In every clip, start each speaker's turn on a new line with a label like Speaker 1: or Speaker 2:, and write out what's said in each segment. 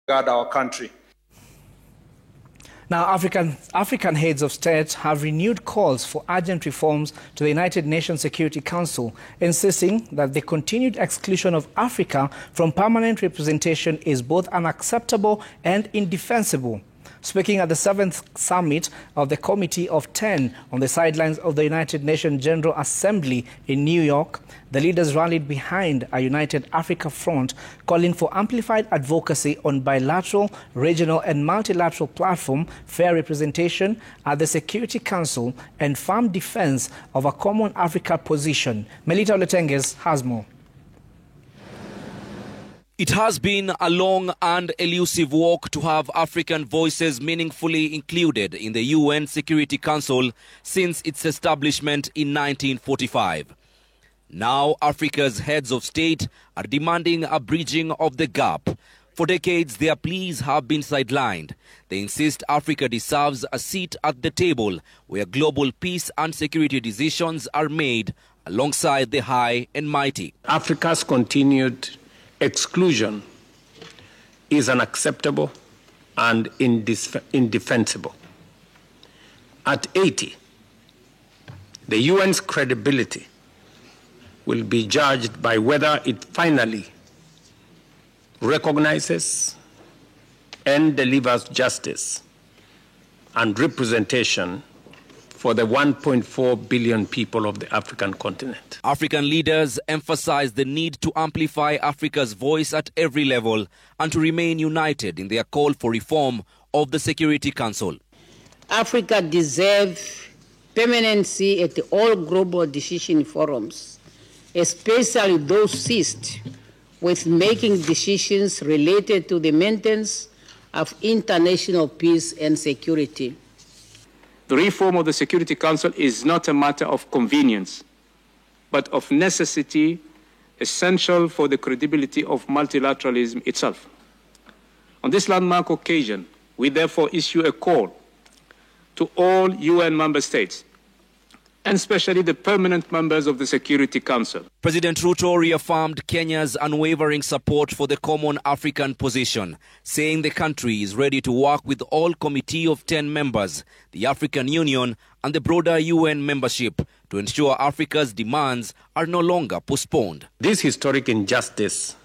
Speaker 1: guard our country.
Speaker 2: Now, African heads of state have renewed calls for urgent reforms to the United Nations Security Council, insisting that the continued exclusion of Africa from permanent representation is both unacceptable and indefensible. Speaking at the 7th summit of the Committee of 10 on the sidelines of the United Nations General Assembly in New York, the leaders rallied behind a united Africa front, calling for amplified advocacy on bilateral, regional and multilateral platform, fair representation at the Security Council and firm defense of a common Africa position. Melita Oletenges has more.
Speaker 3: It has been a long and elusive walk to have African voices meaningfully included in the UN Security Council since its establishment in 1945. Now Africa's heads of state are demanding a bridging of the gap. For decades, their pleas have been sidelined. They insist Africa deserves a seat at the table where global peace and security decisions are made alongside the high and mighty.
Speaker 4: Africa's continued exclusion is unacceptable and indefensible. At 80, the UN's credibility will be judged by whether it finally recognizes and delivers justice and representation for the 1.4 billion people of the African continent.
Speaker 3: African leaders emphasize the need to amplify Africa's voice at every level and to remain united in their call for reform of the Security Council.
Speaker 5: Africa deserves permanency at all global decision forums, especially those seized with making decisions related to the maintenance of international peace and security.
Speaker 6: The reform of the Security Council is not a matter of convenience, but of necessity, essential for the credibility of multilateralism itself. On this landmark occasion, we therefore issue a call to all UN member states, and especially the permanent members of the Security Council.
Speaker 3: President Ruto reaffirmed Kenya's unwavering support for the common African position, saying the country is ready to work with all Committee of 10 members, the African Union and the broader UN membership to ensure Africa's demands are no longer postponed.
Speaker 4: This historic injustice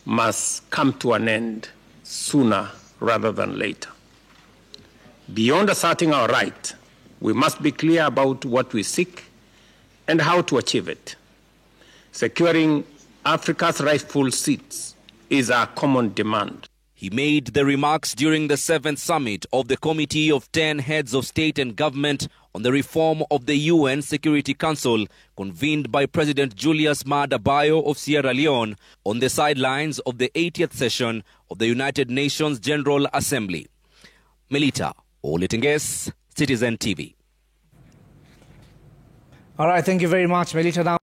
Speaker 4: must come to an end sooner rather than later. Beyond asserting our right, we must be clear about what we seek and how to achieve it. Securing Africa's rightful seats is our common demand.
Speaker 3: He made the remarks during the 7th summit of the Committee of 10 heads of state and government on the reform of the UN Security Council, convened by President Julius Maada Bio of Sierra Leone on the sidelines of the 80th session of the United Nations General Assembly. Melita Oletenges, Citizen TV.
Speaker 2: All right, thank you very much, Melita. Now